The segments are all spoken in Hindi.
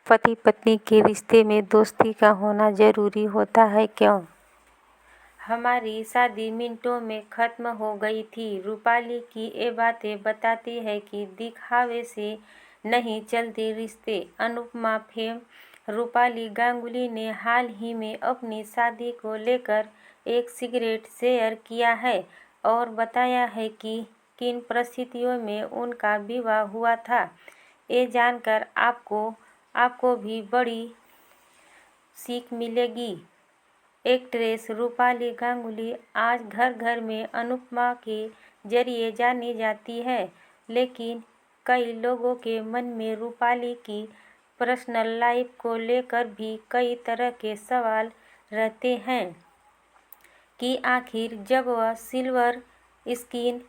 पति पत्नी के रिश्ते में दोस्ती का होना जरूरी होता है क्यों? हमारी शादी मिनटों में खत्म हो गई थी। रूपाली की ये बातें बताती है कि दिखावे से नहीं चलते रिश्ते। अनुपमा फेम रूपाली गांगुली ने हाल ही में अपनी शादी को लेकर एक सीक्रेट शेयर किया है और बताया है कि किन परिस्थितियों में उनका विवाह हुआ था। ये जानकर आपको भी बड़ी सीख मिलेगी। एक्ट्रेस रूपाली गांगुली आज घर घर में अनुपमा के जरिए जानी जाती है, लेकिन कई लोगों के मन में रूपाली की पर्सनल लाइफ को लेकर भी कई तरह के सवाल रहते हैं कि आखिर जब वह सिल्वर स्क्रीन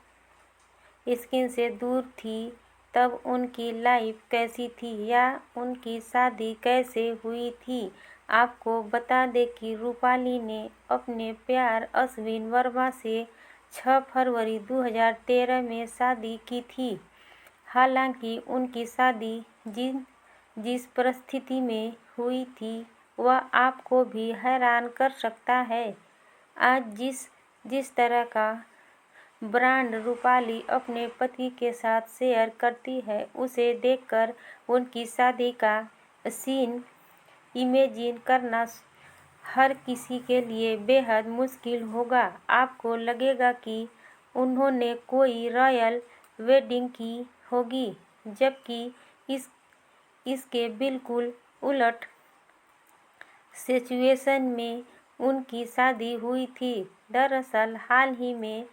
से दूर थी तब उनकी लाइफ कैसी थी या उनकी शादी कैसे हुई थी। आपको बता दें कि रूपाली ने अपने प्यार अश्विन वर्मा से 6 फरवरी 2013 में शादी की थी। हालांकि उनकी शादी जिस परिस्थिति में हुई थी वह आपको भी हैरान कर सकता है। आज जिस तरह का ब्रांड रूपाली अपने पति के साथ शेयर करती है उसे देखकर उनकी शादी का सीन इमेजिन करना हर किसी के लिए बेहद मुश्किल होगा। आपको लगेगा कि उन्होंने कोई रॉयल वेडिंग की होगी, जबकि इसके बिल्कुल उलट सिचुएशन में उनकी शादी हुई थी। दरअसल हाल ही में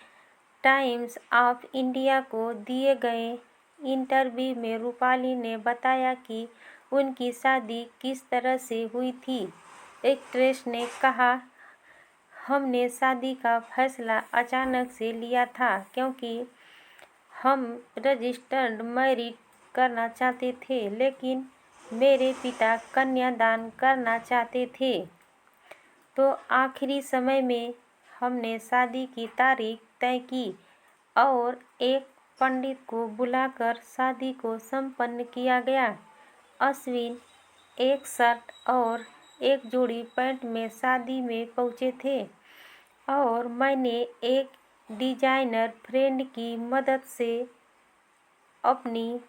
टाइम्स ऑफ इंडिया को दिए गए इंटरव्यू में रूपाली ने बताया कि उनकी शादी किस तरह से हुई थी। एक्ट्रेस ने कहा, हमने शादी का फैसला अचानक से लिया था क्योंकि हम रजिस्टर्ड मैरिज करना चाहते थे, लेकिन मेरे पिता कन्यादान करना चाहते थे। तो आखिरी समय में हमने शादी की तारीख तय की और एक पंडित को बुलाकर शादी को संपन्न किया गया। अश्विन एक शर्ट और एक जोड़ी पैंट में शादी में पहुंचे थे और मैंने एक डिजाइनर फ्रेंड की मदद से अपनी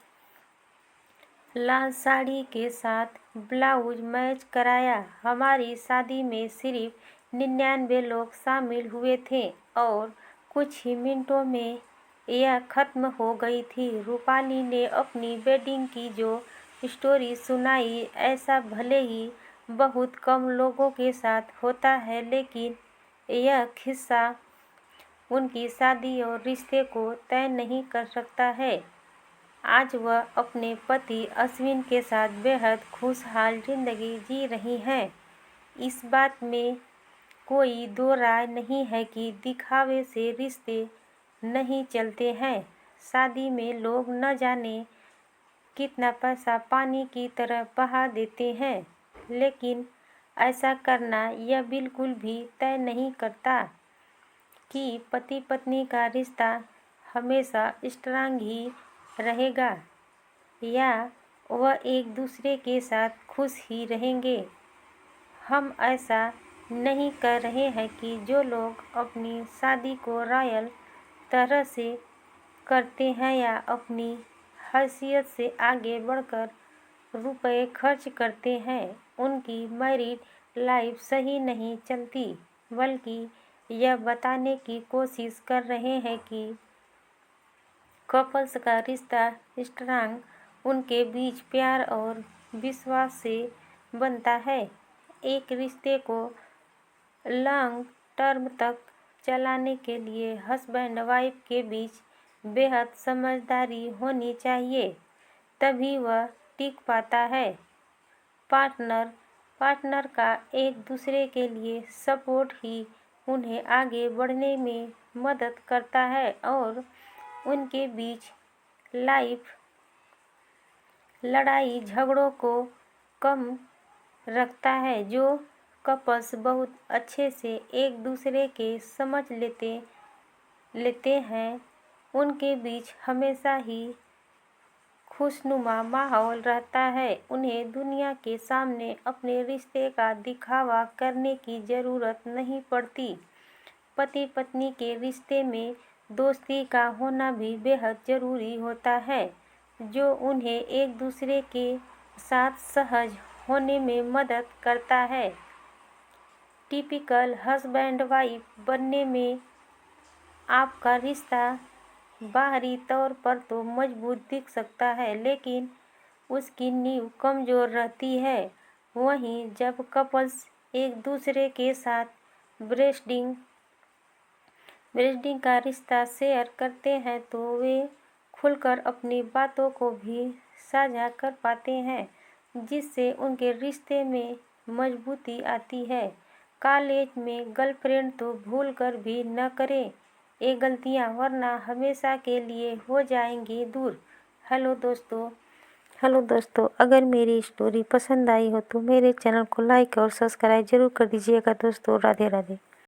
लाल साड़ी के साथ ब्लाउज मैच कराया। हमारी शादी में सिर्फ 99 लोग शामिल हुए थे और कुछ ही मिनटों में यह खत्म हो गई थी। रूपाली ने अपनी वेडिंग की जो स्टोरी सुनाई, ऐसा भले ही बहुत कम लोगों के साथ होता है, लेकिन यह किस्सा उनकी शादी और रिश्ते को तय नहीं कर सकता है। आज वह अपने पति अश्विन के साथ बेहद खुशहाल जिंदगी जी रही हैं। इस बात में कोई दो राय नहीं है कि दिखावे से रिश्ते नहीं चलते हैं। शादी में लोग न जाने कितना पैसा पानी की तरह बहा देते हैं, लेकिन ऐसा करना यह बिल्कुल भी तय नहीं करता कि पति पत्नी का रिश्ता हमेशा स्ट्रांग ही रहेगा या वह एक दूसरे के साथ खुश ही रहेंगे। हम ऐसा नहीं कह रहे हैं कि जो लोग अपनी शादी को रॉयल तरह से करते हैं या अपनी हैसियत से आगे बढ़कर रुपए खर्च करते हैं, उनकी मैरिड लाइफ सही नहीं चलती, बल्कि यह बताने की कोशिश कर रहे हैं कि कपल्स का रिश्ता स्ट्रांग उनके बीच प्यार और विश्वास से बनता है। एक रिश्ते को लॉन्ग टर्म तक चलाने के लिए हस्बैंड वाइफ के बीच बेहद समझदारी होनी चाहिए, तभी वह टिक पाता है। पार्टनर का एक दूसरे के लिए सपोर्ट ही उन्हें आगे बढ़ने में मदद करता है और उनके बीच लाइफ लड़ाई झगड़ों को कम रखता है। जो कपल्स बहुत अच्छे से एक दूसरे के समझ लेते हैं, उनके बीच हमेशा ही खुशनुमा माहौल रहता है। उन्हें दुनिया के सामने अपने रिश्ते का दिखावा करने की ज़रूरत नहीं पड़ती। पति पत्नी के रिश्ते में दोस्ती का होना भी बेहद ज़रूरी होता है, जो उन्हें एक दूसरे के साथ सहज होने में मदद करता है। टिपिकल हस्बैंड वाइफ बनने में आपका रिश्ता बाहरी तौर पर तो मजबूत दिख सकता है, लेकिन उसकी नींव कमज़ोर रहती है। वहीं जब कपल्स एक दूसरे के साथ ब्रेस्टिंग का रिश्ता शेयर करते हैं तो वे खुलकर अपनी बातों को भी साझा कर पाते हैं, जिससे उनके रिश्ते में मजबूती आती है। कॉलेज में गर्लफ्रेंड तो भूल कर भी न करें ये गलतियां, वरना हमेशा के लिए हो जाएंगी दूर। हेलो दोस्तों, अगर मेरी स्टोरी पसंद आई हो तो मेरे चैनल को लाइक और सब्सक्राइब जरूर कर दीजिएगा दोस्तों। राधे राधे।